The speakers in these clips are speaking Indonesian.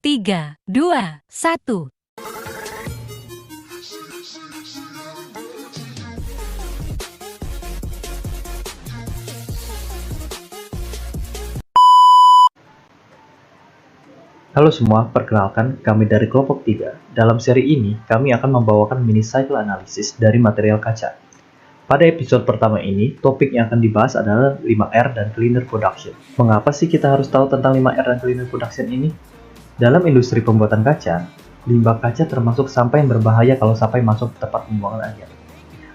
3, 2, 1. Halo semua, perkenalkan kami dari kelompok 3. Dalam seri ini, kami akan membawakan mini cycle analysis dari material kaca. Pada episode pertama ini, topik yang akan dibahas adalah 5R dan cleaner production. Mengapa sih kita harus tahu tentang 5R dan cleaner production ini? Dalam industri pembuatan kaca, limbah kaca termasuk sampah yang berbahaya kalau sampai masuk ke tempat pembuangan akhir.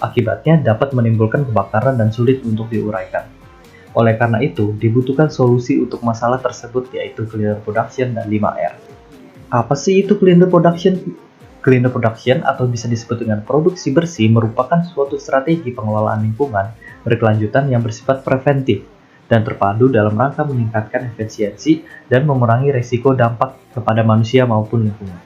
Akibatnya dapat menimbulkan kebakaran dan sulit untuk diuraikan. Oleh karena itu, dibutuhkan solusi untuk masalah tersebut yaitu cleaner production dan 5R. Apa sih itu cleaner production? Cleaner production atau bisa disebut dengan produksi bersih merupakan suatu strategi pengelolaan lingkungan berkelanjutan yang bersifat preventif dan terpadu dalam rangka meningkatkan efisiensi dan mengurangi risiko dampak kepada manusia maupun lingkungan.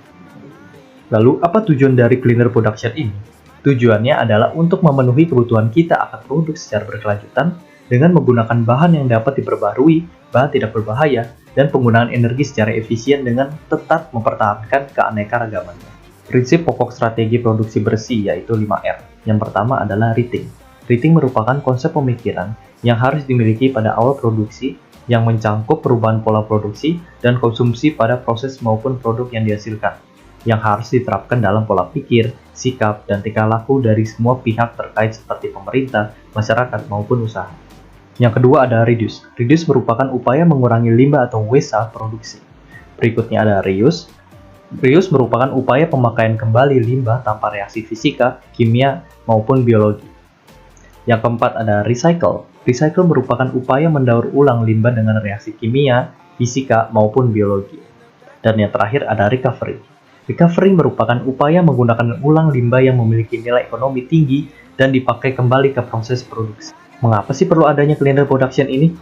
Lalu, apa tujuan dari cleaner production ini? Tujuannya adalah untuk memenuhi kebutuhan kita akan produk secara berkelanjutan dengan menggunakan bahan yang dapat diperbarui, bahan tidak berbahaya, dan penggunaan energi secara efisien dengan tetap mempertahankan keanekaragamannya. Prinsip pokok strategi produksi bersih yaitu 5R. Yang pertama adalah rating. Rating merupakan konsep pemikiran yang harus dimiliki pada awal produksi yang mencangkup perubahan pola produksi dan konsumsi pada proses maupun produk yang dihasilkan, yang harus diterapkan dalam pola pikir, sikap, dan tingkah laku dari semua pihak terkait seperti pemerintah, masyarakat, maupun usaha. Yang kedua ada reduce. Reduce merupakan upaya mengurangi limbah atau waste saat produksi. Berikutnya ada reuse. Reuse merupakan upaya pemakaian kembali limbah tanpa reaksi fisika, kimia, maupun biologi. Yang keempat ada recycle. Recycle merupakan upaya mendaur ulang limbah dengan reaksi kimia, fisika, maupun biologi. Dan yang terakhir ada recovery. Recovery merupakan upaya menggunakan ulang limbah yang memiliki nilai ekonomi tinggi dan dipakai kembali ke proses produksi. Mengapa sih perlu adanya cleaner production ini?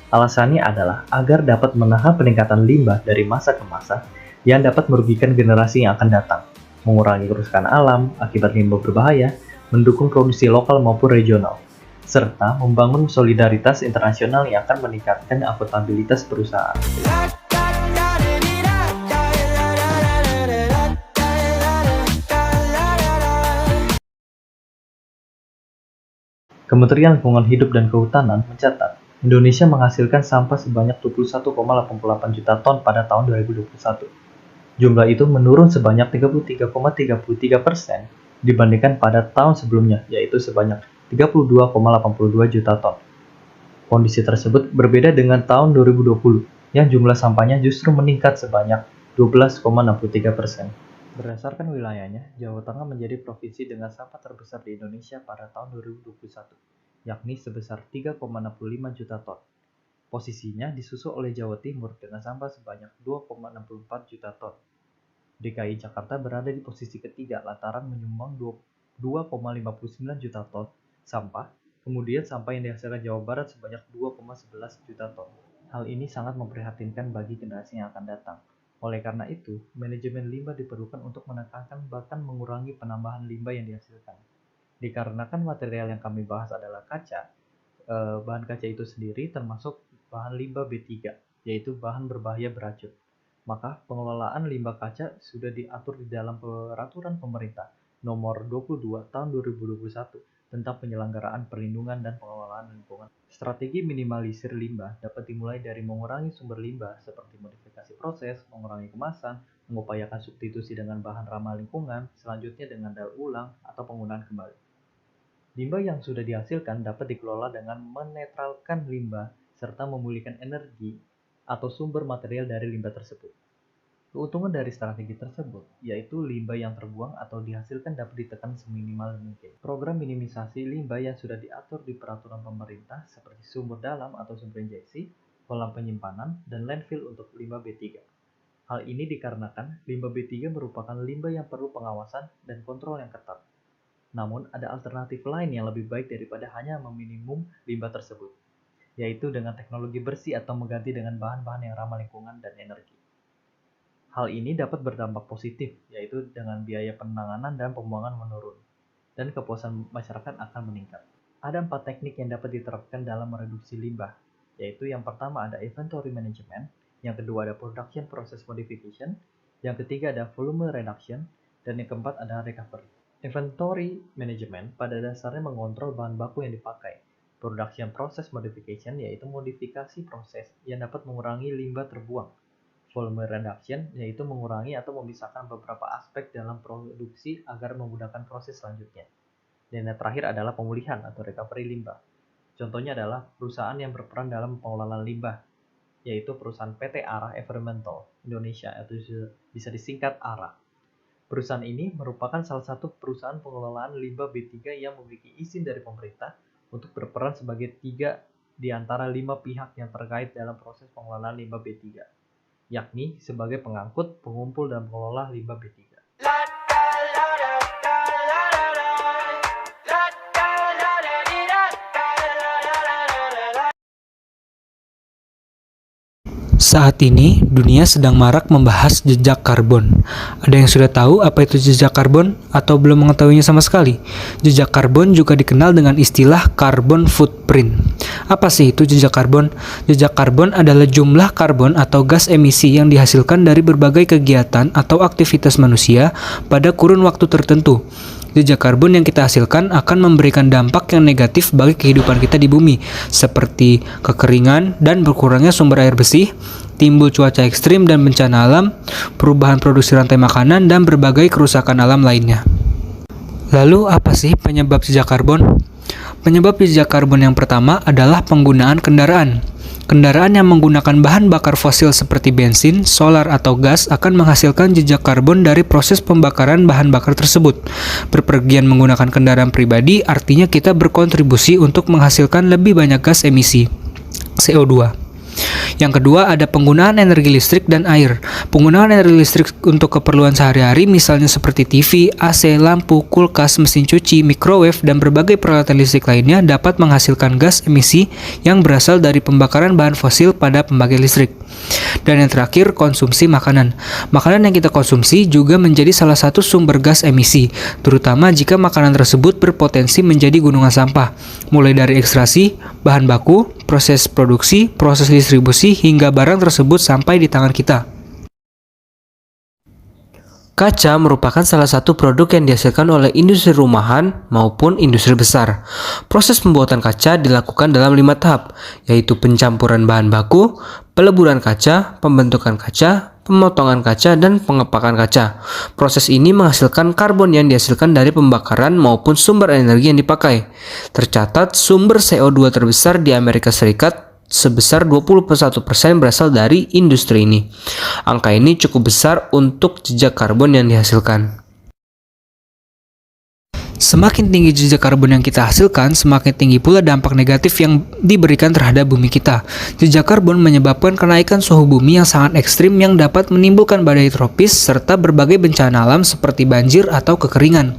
Alasannya adalah agar dapat menahan peningkatan limbah dari masa ke masa yang dapat merugikan generasi yang akan datang, mengurangi kerusakan alam akibat limbah berbahaya, mendukung produksi lokal maupun regional, serta membangun solidaritas internasional yang akan meningkatkan akuntabilitas perusahaan. Kementerian Lingkungan Hidup dan Kehutanan mencatat, Indonesia menghasilkan sampah sebanyak 21,88 juta ton pada tahun 2021. Jumlah itu menurun sebanyak 33,33% dibandingkan pada tahun sebelumnya, yaitu sebanyak 32,82 juta ton. Kondisi tersebut berbeda dengan tahun 2020, yang jumlah sampahnya justru meningkat sebanyak 12,63%. Berdasarkan wilayahnya, Jawa Tengah menjadi provinsi dengan sampah terbesar di Indonesia pada tahun 2021, yakni sebesar 3,65 juta ton. Posisinya disusul oleh Jawa Timur dengan sampah sebanyak 2,64 juta ton. DKI Jakarta berada di posisi ketiga lantaran menyumbang 2,59 juta ton sampah, kemudian sampah yang dihasilkan Jawa Barat sebanyak 2,11 juta ton. Hal ini sangat memprihatinkan bagi generasi yang akan datang. Oleh karena itu, manajemen limbah diperlukan untuk menekankan bahkan mengurangi penambahan limbah yang dihasilkan. Dikarenakan material yang kami bahas adalah kaca, bahan kaca itu sendiri termasuk bahan limbah B3, yaitu bahan berbahaya beracun. Maka pengelolaan limbah kaca sudah diatur di dalam peraturan pemerintah nomor 22 tahun 2021 tentang penyelenggaraan perlindungan dan pengelolaan lingkungan. Strategi minimalisir limbah dapat dimulai dari mengurangi sumber limbah seperti modifikasi proses, mengurangi kemasan, mengupayakan substitusi dengan bahan ramah lingkungan, selanjutnya dengan daur ulang atau penggunaan kembali. Limbah yang sudah dihasilkan dapat dikelola dengan menetralkan limbah serta memulihkan energi atau sumber material dari limbah tersebut. Keuntungan dari strategi tersebut, yaitu limbah yang terbuang atau dihasilkan dapat ditekan seminimal mungkin. Program minimisasi limbah yang sudah diatur di peraturan pemerintah seperti sumber dalam atau sumber injeksi, kolam penyimpanan, dan landfill untuk limbah B3. Hal ini dikarenakan limbah B3 merupakan limbah yang perlu pengawasan dan kontrol yang ketat. Namun, ada alternatif lain yang lebih baik daripada hanya meminimum limbah tersebut, yaitu dengan teknologi bersih atau mengganti dengan bahan-bahan yang ramah lingkungan dan energi. Hal ini dapat berdampak positif, yaitu dengan biaya penanganan dan pembuangan menurun, dan kepuasan masyarakat akan meningkat. Ada 4 teknik yang dapat diterapkan dalam mereduksi limbah, yaitu yang pertama ada inventory management, Yang kedua ada production process modification, yang ketiga ada volume reduction, dan yang keempat ada recovery. Inventory management pada dasarnya mengontrol bahan baku yang dipakai. Production process modification yaitu modifikasi proses yang dapat mengurangi limbah terbuang. Volume reduction yaitu mengurangi atau memisahkan beberapa aspek dalam produksi agar memudahkan proses selanjutnya. Dan yang terakhir adalah pemulihan atau recovery limbah. Contohnya adalah perusahaan yang berperan dalam pengelolaan limbah, yaitu perusahaan PT ARA Environmental Indonesia atau bisa disingkat ARA. Perusahaan ini merupakan salah satu perusahaan pengelolaan limbah B3 yang memiliki izin dari pemerintah untuk berperan sebagai 3 di antara 5 pihak yang terkait dalam proses pengelolaan limbah B3, yakni sebagai pengangkut, pengumpul, dan pengelola limbah B3. Saat ini, dunia sedang marak membahas jejak karbon. Ada yang sudah tahu apa itu jejak karbon atau belum mengetahuinya sama sekali? Jejak karbon juga dikenal dengan istilah carbon footprint. Apa sih itu jejak karbon? Jejak karbon adalah jumlah karbon atau gas emisi yang dihasilkan dari berbagai kegiatan atau aktivitas manusia pada kurun waktu tertentu. Jejak karbon yang kita hasilkan akan memberikan dampak yang negatif bagi kehidupan kita di bumi, seperti kekeringan dan berkurangnya sumber air bersih, timbul cuaca ekstrim dan bencana alam, perubahan produksi rantai makanan, dan berbagai kerusakan alam lainnya. Lalu apa sih penyebab jejak karbon? Penyebab jejak karbon yang pertama adalah penggunaan kendaraan. Kendaraan yang menggunakan bahan bakar fosil seperti bensin, solar, atau gas akan menghasilkan jejak karbon dari proses pembakaran bahan bakar tersebut. Berpergian menggunakan kendaraan pribadi artinya kita berkontribusi untuk menghasilkan lebih banyak gas emisi CO2. Yang kedua ada penggunaan energi listrik dan air. Penggunaan energi listrik untuk keperluan sehari-hari misalnya seperti TV, AC, lampu, kulkas, mesin cuci, microwave, dan berbagai peralatan listrik lainnya dapat menghasilkan gas emisi yang berasal dari pembakaran bahan fosil pada pembangkit listrik. Dan yang terakhir, konsumsi makanan. Makanan yang kita konsumsi juga menjadi salah satu sumber gas emisi, terutama jika makanan tersebut berpotensi menjadi gunungan sampah, mulai dari ekstraksi, bahan baku, proses produksi, proses distribusi, hingga barang tersebut sampai di tangan kita. Kaca merupakan salah satu produk yang dihasilkan oleh industri rumahan maupun industri besar. Proses pembuatan kaca dilakukan dalam 5 tahap, yaitu pencampuran bahan baku, peleburan kaca, pembentukan kaca, pemotongan kaca, dan pengepakan kaca. Proses ini menghasilkan karbon yang dihasilkan dari pembakaran maupun sumber energi yang dipakai. Tercatat sumber CO2 terbesar di Amerika Serikat sebesar 21% berasal dari industri ini. Angka ini cukup besar untuk jejak karbon yang dihasilkan. Semakin tinggi jejak karbon yang kita hasilkan, semakin tinggi pula dampak negatif yang diberikan terhadap bumi kita. Jejak karbon menyebabkan kenaikan suhu bumi yang sangat ekstrim yang dapat menimbulkan badai tropis serta berbagai bencana alam seperti banjir atau kekeringan.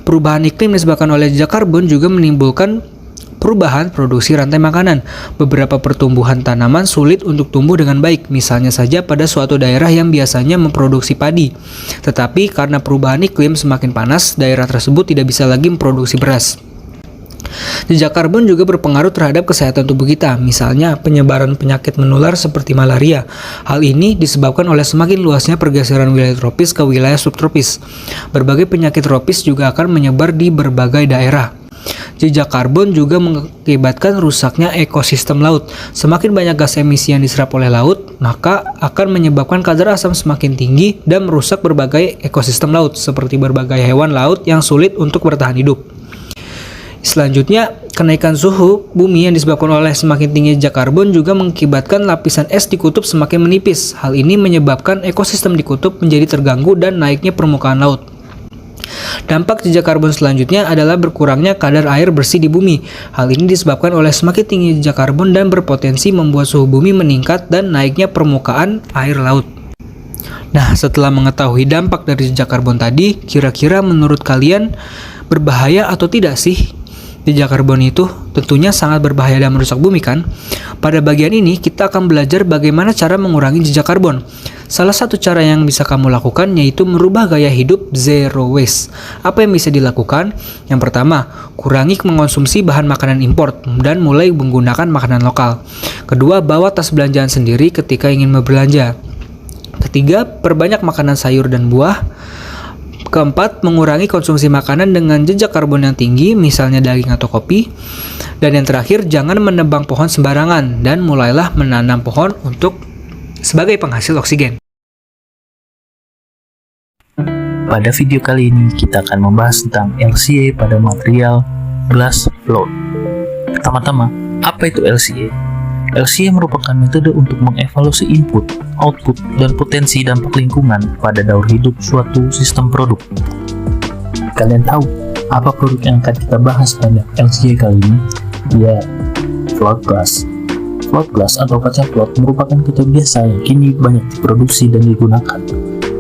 Perubahan iklim disebabkan oleh jejak karbon juga menimbulkan perubahan produksi rantai makanan. Beberapa pertumbuhan tanaman sulit untuk tumbuh dengan baik, misalnya saja pada suatu daerah yang biasanya memproduksi padi. Tetapi karena perubahan iklim semakin panas, daerah tersebut tidak bisa lagi memproduksi beras. Jejak karbon juga berpengaruh terhadap kesehatan tubuh kita, misalnya penyebaran penyakit menular seperti malaria. Hal ini disebabkan oleh semakin luasnya pergeseran wilayah tropis ke wilayah subtropis. Berbagai penyakit tropis juga akan menyebar di berbagai daerah. Jejak karbon juga mengakibatkan rusaknya ekosistem laut. Semakin banyak gas emisi yang diserap oleh laut, maka akan menyebabkan kadar asam semakin tinggi dan merusak berbagai ekosistem laut, seperti berbagai hewan laut yang sulit untuk bertahan hidup. Selanjutnya, kenaikan suhu bumi yang disebabkan oleh semakin tinggi jejak karbon juga mengakibatkan lapisan es di kutub semakin menipis. Hal ini menyebabkan ekosistem di kutub menjadi terganggu dan naiknya permukaan laut. Dampak jejak karbon selanjutnya adalah berkurangnya kadar air bersih di bumi. Hal ini disebabkan oleh semakin tinggi jejak karbon dan berpotensi membuat suhu bumi meningkat dan naiknya permukaan air laut. Nah, setelah mengetahui dampak dari jejak karbon tadi, kira-kira menurut kalian berbahaya atau tidak sih? Jejak karbon itu tentunya sangat berbahaya dan merusak bumi kan? Pada bagian ini kita akan belajar bagaimana cara mengurangi jejak karbon. Salah satu cara yang bisa kamu lakukan yaitu merubah gaya hidup zero waste. Apa yang bisa dilakukan? Yang pertama, kurangi mengonsumsi bahan makanan import dan mulai menggunakan makanan lokal. Kedua, bawa tas belanjaan sendiri ketika ingin berbelanja. Ketiga, perbanyak makanan sayur dan buah. Keempat, mengurangi konsumsi makanan dengan jejak karbon yang tinggi, misalnya daging atau kopi. Dan yang terakhir, jangan menebang pohon sembarangan dan mulailah menanam pohon untuk sebagai penghasil oksigen. Pada video kali ini, kita akan membahas tentang LCA pada material glass float. Pertama-tama, apa itu LCA? LCA merupakan metode untuk mengevaluasi input, output, dan potensi dampak lingkungan pada daur hidup suatu sistem produk. Kalian tahu apa produk yang akan kita bahas pada LCA kali ini? Ya, float glass. Float glass atau kaca float merupakan kaca biasa yang kini banyak diproduksi dan digunakan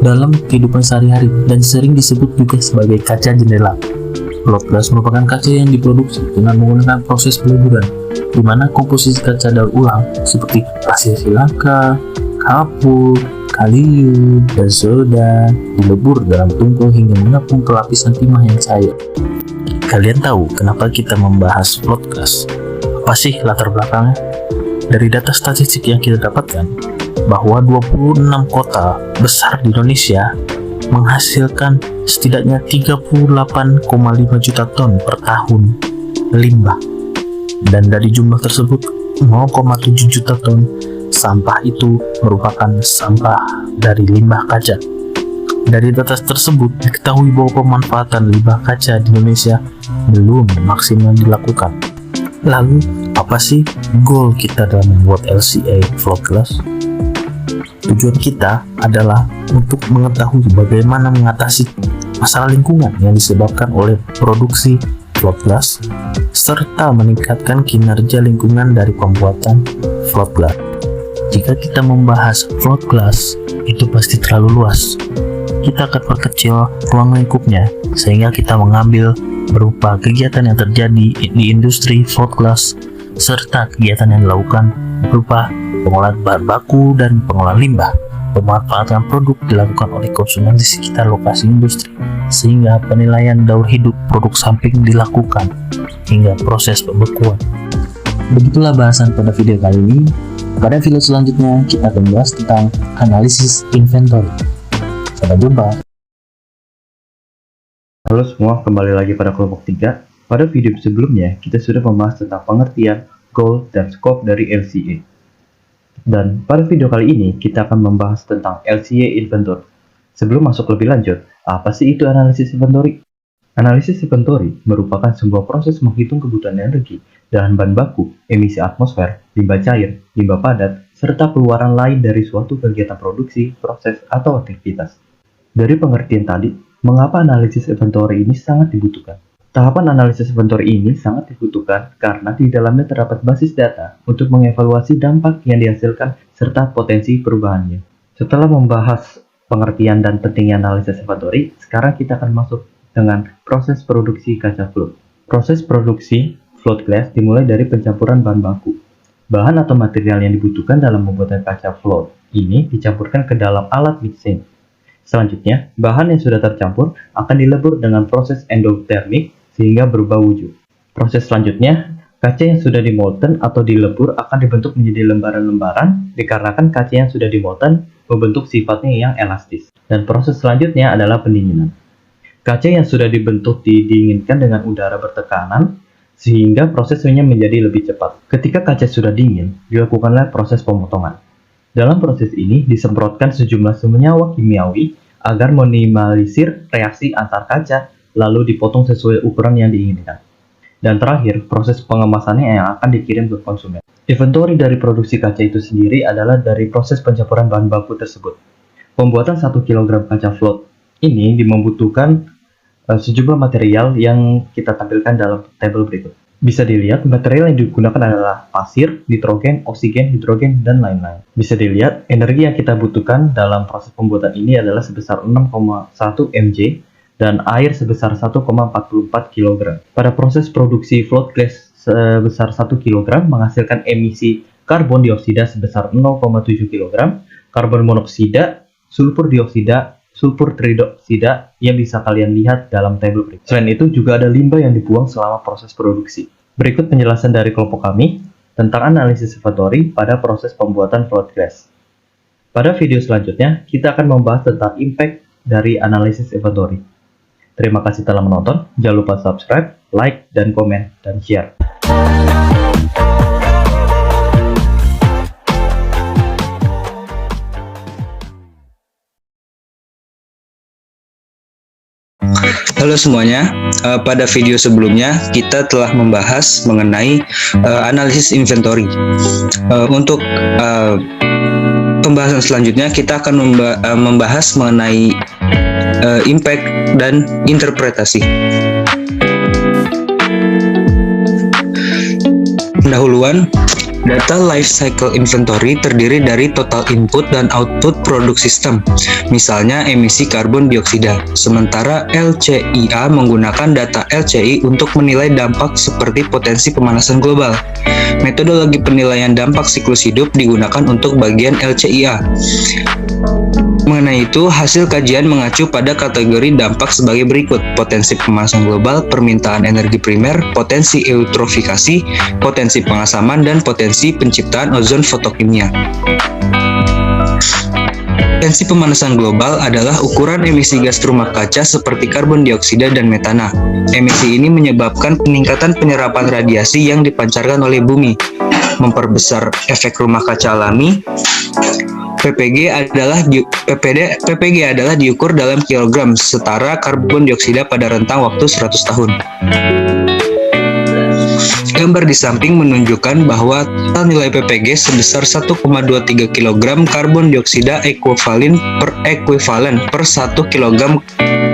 dalam kehidupan sehari-hari dan sering disebut juga sebagai kaca jendela. Float glass merupakan kaca yang diproduksi dengan menggunakan proses peleburan, di mana komposisi kaca daur ulang seperti pasir silika, kapur, kalium, dan soda dilebur dalam tungku hingga mengepung ke lapisan timah yang cair. Kalian tahu kenapa kita membahas float glass? Apa sih latar belakangnya? Dari data statistik yang kita dapatkan, bahwa 26 kota besar di Indonesia menghasilkan setidaknya 38,5 juta ton per tahun limbah. Dan dari jumlah tersebut, 0,7 juta ton sampah itu merupakan sampah dari limbah kaca. Dari data tersebut, diketahui bahwa pemanfaatan limbah kaca di Indonesia belum maksimal dilakukan. Lalu, apa sih goal kita dalam membuat LCA float glass? Tujuan kita adalah untuk mengetahui bagaimana mengatasi masalah lingkungan yang disebabkan oleh produksi float glass, serta meningkatkan kinerja lingkungan dari pembuatan float glass. Jika kita membahas float glass, itu pasti terlalu luas. Kita akan perkecil ruang lingkupnya, sehingga kita mengambil berupa kegiatan yang terjadi di industri float glass, serta kegiatan yang dilakukan berupa pengolahan bahan baku dan pengolahan limbah. Pemanfaatan produk dilakukan oleh konsumen di sekitar lokasi industri, sehingga penilaian daur hidup produk samping dilakukan hingga proses pembekuan. Begitulah bahasan pada video kali ini. Pada video selanjutnya kita akan membahas tentang analisis inventory. Sampai jumpa. Halo semua, kembali lagi pada kelompok 3. Pada video sebelumnya, kita sudah membahas tentang pengertian, goal, dan scope dari LCA. Dan pada video kali ini, kita akan membahas tentang LCA inventory. Sebelum masuk lebih lanjut, apa sih itu analisis inventory? Analisis inventory merupakan sebuah proses menghitung kebutuhan energi, bahan baku, emisi atmosfer, limbah cair, limbah padat, serta keluaran lain dari suatu kegiatan produksi, proses, atau aktivitas. Dari pengertian tadi, mengapa analisis inventory ini sangat dibutuhkan? Tahapan analisis inventory ini sangat dibutuhkan karena di dalamnya terdapat basis data untuk mengevaluasi dampak yang dihasilkan serta potensi perubahannya. Setelah membahas pengertian dan pentingnya analisis inventory, sekarang kita akan masuk dengan proses produksi kaca float. Proses produksi float glass dimulai dari pencampuran bahan baku. Bahan atau material yang dibutuhkan dalam pembuatan kaca float ini dicampurkan ke dalam alat mixing. Selanjutnya, bahan yang sudah tercampur akan dilebur dengan proses endothermic sehingga berubah wujud. Proses selanjutnya, kaca yang sudah dimolten atau dilebur akan dibentuk menjadi lembaran-lembaran dikarenakan kaca yang sudah dimolten membentuk sifatnya yang elastis. Dan proses selanjutnya adalah pendinginan. Kaca yang sudah dibentuk didinginkan dengan udara bertekanan sehingga prosesnya menjadi lebih cepat. Ketika kaca sudah dingin, dilakukanlah proses pemotongan. Dalam proses ini disemprotkan sejumlah senyawa kimiawi agar meminimalisir reaksi antar kaca, lalu dipotong sesuai ukuran yang diinginkan. Dan terakhir, proses pengemasannya yang akan dikirim ke konsumen. Inventory dari produksi kaca itu sendiri adalah dari proses pencampuran bahan baku tersebut. Pembuatan 1 kg kaca float ini membutuhkan sejumlah material yang kita tampilkan dalam tabel berikut. Bisa dilihat, material yang digunakan adalah pasir, nitrogen, oksigen, hidrogen, dan lain-lain. Bisa dilihat, energi yang kita butuhkan dalam proses pembuatan ini adalah sebesar 6,1 mJ, dan air sebesar 1,44 kg. Pada proses produksi float glass sebesar 1 kg menghasilkan emisi karbon dioksida sebesar 0,7 kg, karbon monoksida, sulfur dioksida, sulfur trioksida yang bisa kalian lihat dalam tabel berikut. Selain itu juga ada limbah yang dibuang selama proses produksi. Berikut penjelasan dari kelompok kami tentang analisis evaporatori pada proses pembuatan float glass. Pada video selanjutnya, kita akan membahas tentang impact dari analisis evaporatori. Terima kasih telah menonton, jangan lupa subscribe, like, dan komen, dan share. Halo semuanya, pada video sebelumnya kita telah membahas mengenai analisis inventory. Untuk pembahasan selanjutnya kita akan membahas mengenai impact dan interpretasi. Pendahuluan, data life cycle inventory terdiri dari total input dan output produk sistem, misalnya emisi karbon dioksida. Sementara LCIA menggunakan data LCI untuk menilai dampak seperti potensi pemanasan global. Metodologi penilaian dampak siklus hidup digunakan untuk bagian LCIA. Mengenai itu, hasil kajian mengacu pada kategori dampak sebagai berikut: potensi pemanasan global, permintaan energi primer, potensi eutrofikasi, potensi pengasaman, dan potensi penciptaan ozon fotokimia. Potensi pemanasan global adalah ukuran emisi gas rumah kaca seperti karbon dioksida dan metana. Emisi ini menyebabkan peningkatan penyerapan radiasi yang dipancarkan oleh bumi, memperbesar efek rumah kaca alami. PPG adalah diukur dalam kilogram setara karbon dioksida pada rentang waktu 100 tahun. Gambar di samping menunjukkan bahwa total nilai PPG sebesar 1,23 kg karbon dioksida ekuivalen per 1 kg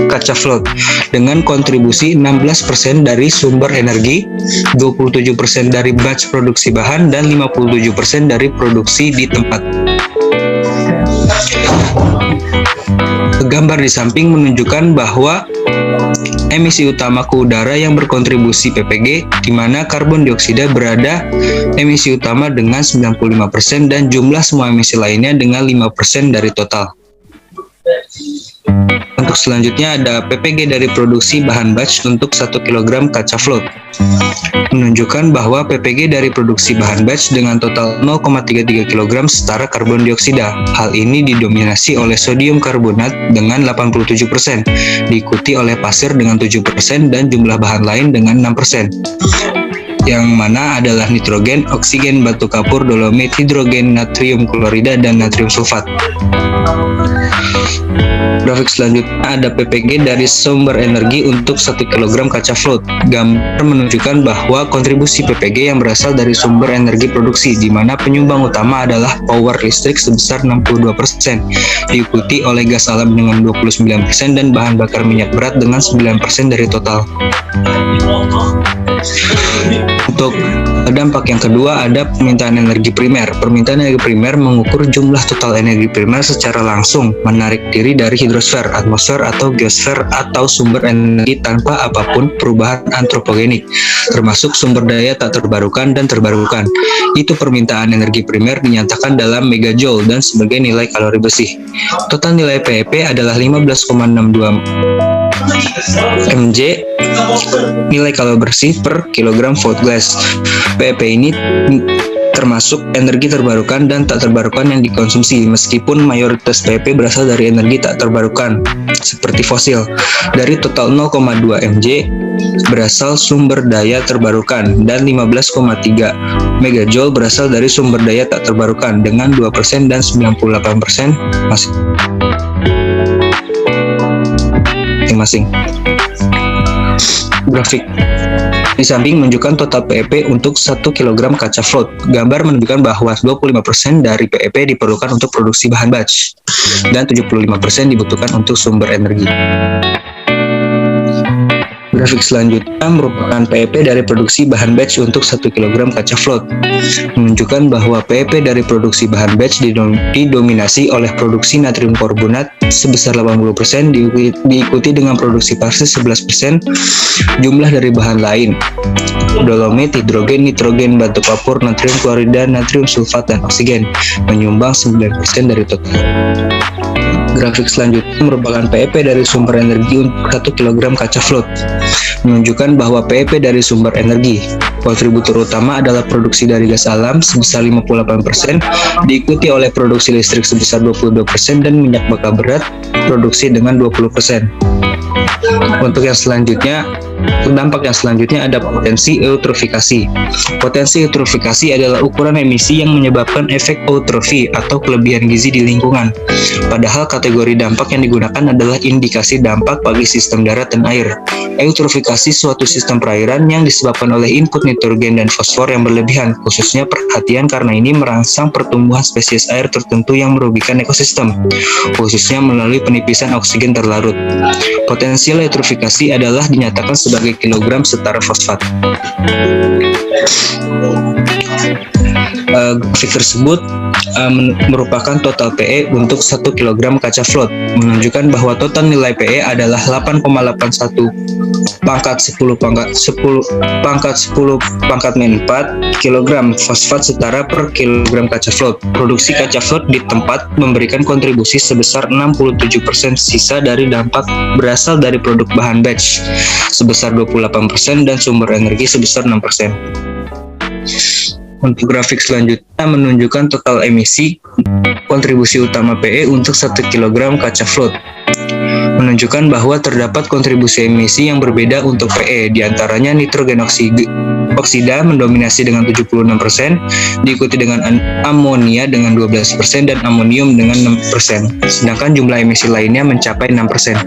kaca float dengan kontribusi 16% dari sumber energi, 27% dari batch produksi bahan, dan 57% dari produksi di tempat. Gambar di samping menunjukkan bahwa emisi utama ke udara yang berkontribusi PPG, di mana karbon dioksida berada emisi utama dengan 95% dan jumlah semua emisi lainnya dengan 5% dari total. Untuk selanjutnya ada PPG dari produksi bahan batch untuk 1 kg kaca float. Menunjukkan bahwa PPG dari produksi bahan batch dengan total 0,33 kg setara karbon dioksida. Hal ini didominasi oleh sodium karbonat dengan 87%, diikuti oleh pasir dengan 7% dan jumlah bahan lain dengan 6%. Yang mana adalah nitrogen, oksigen, batu kapur, dolomit, hidrogen, natrium klorida, dan natrium sulfat. Grafik selanjutnya ada PPG dari sumber energi untuk 1 kg kaca float. Gambar menunjukkan bahwa kontribusi PPG yang berasal dari sumber energi produksi, di mana penyumbang utama adalah power listrik sebesar 62%, diikuti oleh gas alam dengan 29% dan bahan bakar minyak berat dengan 9% dari total. Untuk dampak yang kedua ada permintaan energi primer. Permintaan energi primer mengukur jumlah total energi primer secara langsung, menarik diri dari hidrosfer, atmosfer, atau geosfer atau sumber energi tanpa apapun perubahan antropogenik, termasuk sumber daya tak terbarukan dan terbarukan. Itu permintaan energi primer dinyatakan dalam megajoule dan sebagai nilai kalori bersih. Total nilai PEP adalah 15,62 mg nilai kalori bersih per kilogram float glass. PEP ini termasuk energi terbarukan dan tak terbarukan yang dikonsumsi, meskipun mayoritas PEP berasal dari energi tak terbarukan seperti fosil. Dari total 0,2 mg berasal sumber daya terbarukan dan 15,3 megajoule berasal dari sumber daya tak terbarukan dengan 2% dan 98% masing-masing. Grafik di samping menunjukkan total PEP untuk 1 kg kaca float. Gambar menunjukkan bahwa 25% dari PEP diperlukan untuk produksi bahan batch dan 75% dibutuhkan untuk sumber energi. Grafik selanjutnya merupakan PEP dari produksi bahan batch untuk 1 kg kaca float. Menunjukkan bahwa PEP dari produksi bahan batch didominasi oleh produksi natrium karbonat sebesar 80%, diikuti dengan produksi pasir 11%, jumlah dari bahan lain, dolomit, hidrogen, nitrogen, batu kapur, natrium klorida, natrium sulfat, dan oksigen, menyumbang 9% dari total. Grafik selanjutnya merupakan PEP dari sumber energi untuk 1 kg kaca float. Menunjukkan bahwa PEP dari sumber energi, kontributor utama adalah produksi dari gas alam sebesar 58%, diikuti oleh produksi listrik sebesar 22% dan minyak bakar berat produksi dengan 20%. Untuk yang selanjutnya, dampak yang selanjutnya ada potensi eutrofikasi. Potensi eutrofikasi adalah ukuran emisi yang menyebabkan efek eutrofi atau kelebihan gizi di lingkungan. Padahal kategori dampak yang digunakan adalah indikasi dampak bagi sistem darat dan air. Eutrofikasi suatu sistem perairan yang disebabkan oleh input nitrogen dan fosfor yang berlebihan, khususnya perhatian karena ini merangsang pertumbuhan spesies air tertentu yang merugikan ekosistem, khususnya melalui penipisan oksigen terlarut. Potensial eutrofikasi adalah dinyatakan sebagai kilogram setara fosfat. Grafik tersebut merupakan total PE untuk 1 kg kaca float, menunjukkan bahwa total nilai PE adalah 8,81 pangkat 10 pangkat min 4 kg fosfat setara per kilogram kaca float. Produksi kaca float di tempat memberikan kontribusi sebesar 67%, sisa dari dampak berasal dari produk bahan batch sebesar 28% dan sumber energi sebesar 6%. Untuk grafik selanjutnya menunjukkan total emisi kontribusi utama PE untuk 1 kg kaca float. Menunjukkan bahwa terdapat kontribusi emisi yang berbeda untuk PE, diantaranya nitrogen oksida mendominasi dengan 76%, diikuti dengan amonia dengan 12% dan amonium dengan 6%, sedangkan jumlah emisi lainnya mencapai 6%.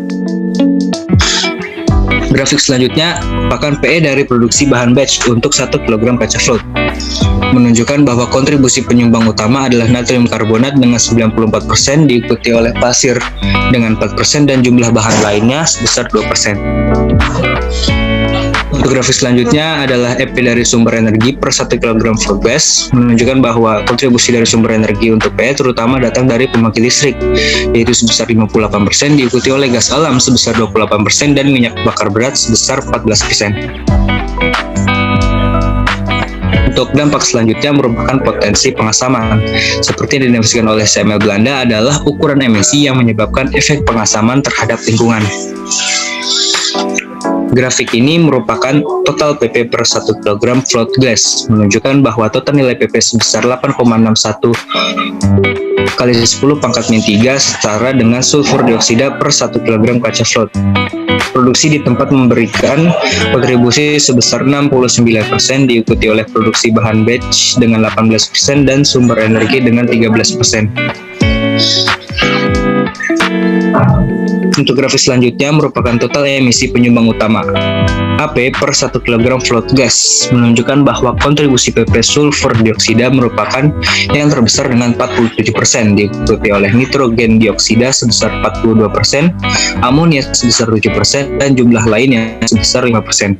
Grafik selanjutnya merupakan PE dari produksi bahan batch untuk 1 kg kaca float. Menunjukkan bahwa kontribusi penyumbang utama adalah natrium karbonat dengan 94%, diikuti oleh pasir dengan 4% dan jumlah bahan lainnya sebesar 2%. Untuk grafik selanjutnya adalah EP dari sumber energi per 1 kg float gas, menunjukkan bahwa kontribusi dari sumber energi untuk PE terutama datang dari pembangkit listrik, yaitu sebesar 58%, diikuti oleh gas alam sebesar 28% dan minyak bakar berat sebesar 14%. Untuk dampak selanjutnya merupakan potensi pengasaman. Seperti yang didefinisikan oleh CML Belanda adalah ukuran emisi yang menyebabkan efek pengasaman terhadap lingkungan. Grafik ini merupakan total PP per 1 kg float gas, menunjukkan bahwa total nilai PP sebesar 8,61 kali 10 pangkat min 3 setara dengan sulfur dioksida per 1 kg kaca float. Produksi di tempat memberikan kontribusi sebesar 69%, diikuti oleh produksi bahan batch dengan 18% dan sumber energi dengan 13%. Untuk grafis selanjutnya merupakan total emisi penyumbang utama AP per 1 kg float gas, menunjukkan bahwa kontribusi PP sulfur dioksida merupakan yang terbesar dengan 47%, diikuti oleh nitrogen dioksida sebesar 42%, amonia sebesar 7%, dan jumlah lainnya sebesar 5%.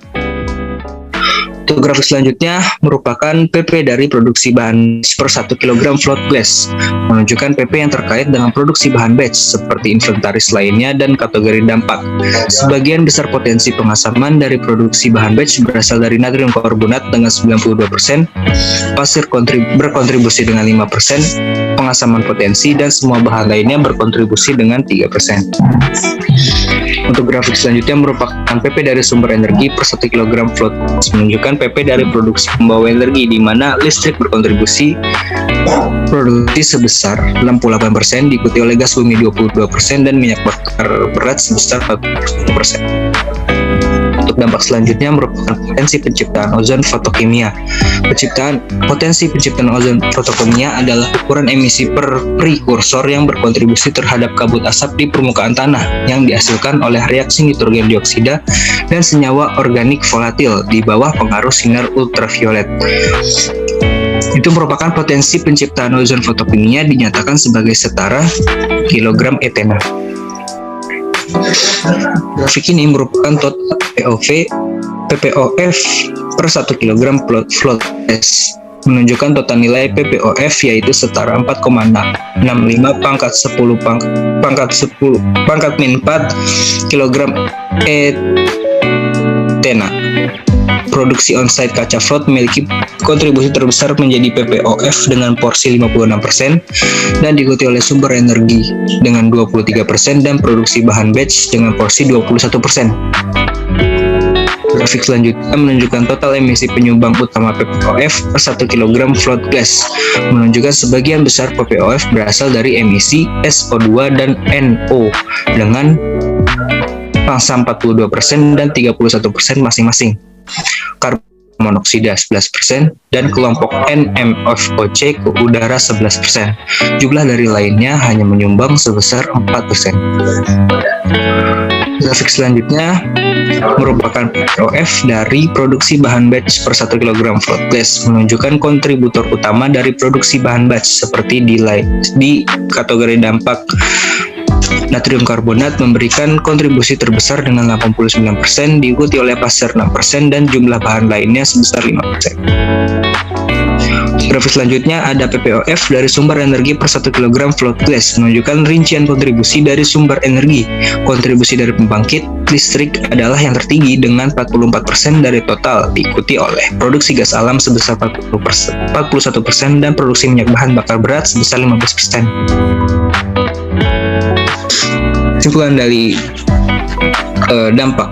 Untuk grafik selanjutnya merupakan PP dari produksi bahan per 1 kg float gas, menunjukkan PP yang terkait dengan produksi bahan batch seperti inventaris lainnya dan kategori dampak. Sebagian besar potensi pengasaman dari produksi bahan batch berasal dari natrium karbonat dengan 92%, pasir berkontribusi dengan 5%, pengasaman potensi, dan semua bahan lainnya berkontribusi dengan 3%. Untuk grafik selanjutnya merupakan PP dari sumber energi per 1 kg float, menunjukkan PP dari produksi pembawa energi di mana listrik berkontribusi produksi sebesar 68%, diikuti oleh gas bumi 22% dan minyak bakar berat sebesar 40%. Untuk dampak selanjutnya merupakan potensi penciptaan ozon fotokimia. Potensi penciptaan ozon fotokimia adalah ukuran emisi per prekursor yang berkontribusi terhadap kabut asap di permukaan tanah yang dihasilkan oleh reaksi nitrogen dioksida dan senyawa organik volatil di bawah pengaruh sinar ultraviolet. Itu merupakan potensi penciptaan ozon fotokimia dinyatakan sebagai setara kilogram etena. Grafik ini merupakan total PPOF per 1 kg float gas, menunjukkan total nilai PPOF yaitu setara 4,65 pangkat 10 pangkat min 4 kg etena. Produksi onsite kaca float memiliki kontribusi terbesar menjadi PPOF dengan porsi 56% dan diikuti oleh sumber energi dengan 23% dan produksi bahan batch dengan porsi 21%. Grafik selanjutnya menunjukkan total emisi penyumbang utama PPOF per 1 kg float gas, menunjukkan sebagian besar PPOF berasal dari emisi SO2 dan NO dengan pangsa 42% dan 31% masing-masing. Karbon monoksida 11% dan kelompok NMFOC ke udara 11%. Jumlah dari lainnya hanya menyumbang sebesar 4%. Grafik selanjutnya merupakan PPOF dari produksi bahan batch per 1 kg float gas, menunjukkan kontributor utama dari produksi bahan batch seperti di kategori dampak. Natrium karbonat memberikan kontribusi terbesar dengan 89%, diikuti oleh pasir 6% dan jumlah bahan lainnya sebesar 5%. Grafik selanjutnya ada PPOF dari sumber energi per 1 kg float gas, menunjukkan rincian kontribusi dari sumber energi. Kontribusi dari pembangkit listrik adalah yang tertinggi dengan 44% dari total, diikuti oleh produksi gas alam sebesar 41% dan produksi minyak bahan bakar berat sebesar 15%. Kesimpulan dari dampak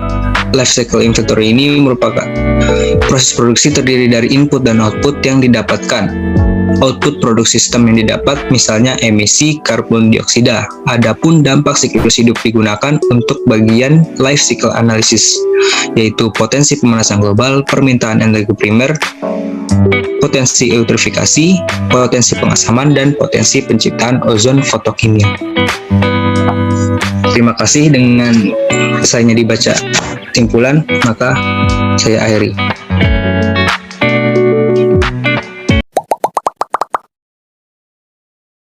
life cycle inventory ini merupakan proses produksi terdiri dari input dan output yang didapatkan. Output produk sistem yang didapat misalnya emisi karbon dioksida. Adapun dampak siklus hidup digunakan untuk bagian life cycle analysis, yaitu potensi pemanasan global, permintaan energi primer, potensi eutrofikasi, potensi pengasaman, dan potensi penciptaan ozon fotokimia. Terima kasih. Dengan selesainya dibaca kesimpulan, maka saya akhiri.